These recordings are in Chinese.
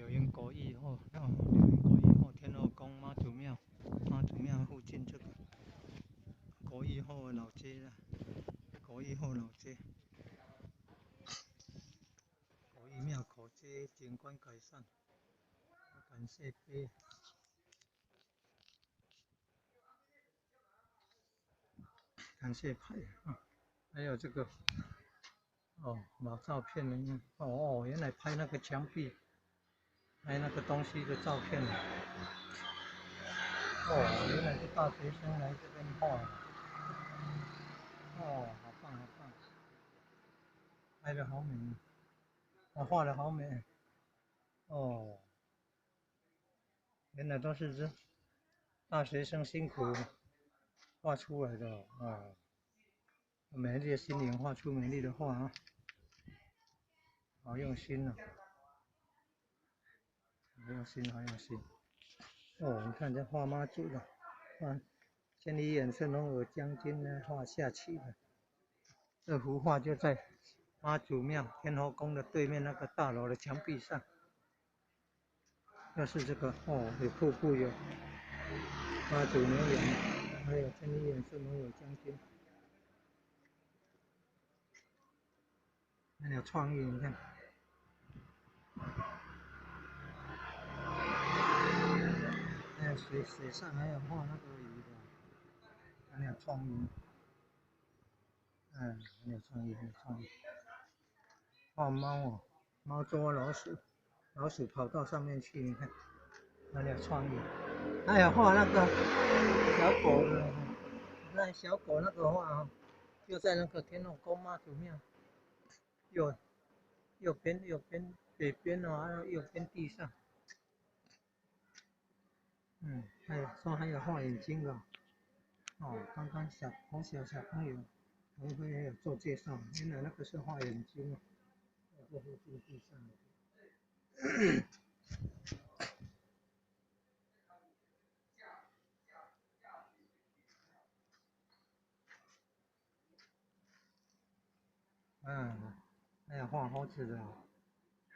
柳营国艺后，柳营国艺后天后宫妈祖庙，妈祖庙附近这个国艺后老街啊，国艺后老街，国艺庙口街景观改善，感谢碑，感谢牌啊，还有这个哦老照片了，你看哦，原来拍那个墙壁。拍那个东西的照片哦，原来是大学生来这边画的，哦，好棒好棒，拍的好美，画的好美，哦，原来都是这大学生辛苦画出来的啊，美丽的心灵画出美丽的画啊，好用心啊，好用心，好用心。哦，你看这画妈祖的，啊，千里眼是龙耳将军呢画下棋的。这幅画就在妈祖庙天后宫的对面那个大楼的墙壁上。要是这个哦，有瀑布，有妈祖牛羊，还有千里眼是龙耳将军，很有创意，你看。还有水上还有画那个鱼的，很有创意。嗯，很有创意，很有创意。画猫哦，猫捉老鼠，老鼠跑到上面去，你看，很有创意。还有画那个小狗的，那小狗那个画啊，就在那个天后宫妈祖庙右边北边哦，还有右边地上。嗯，还有说还有画眼睛的。哦，刚刚小朋友还会有做介绍，原来那个是画眼睛哦，这是地上的。嗯，还有画猴子的，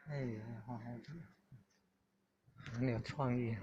哎，还有画猴子，很有创意啊。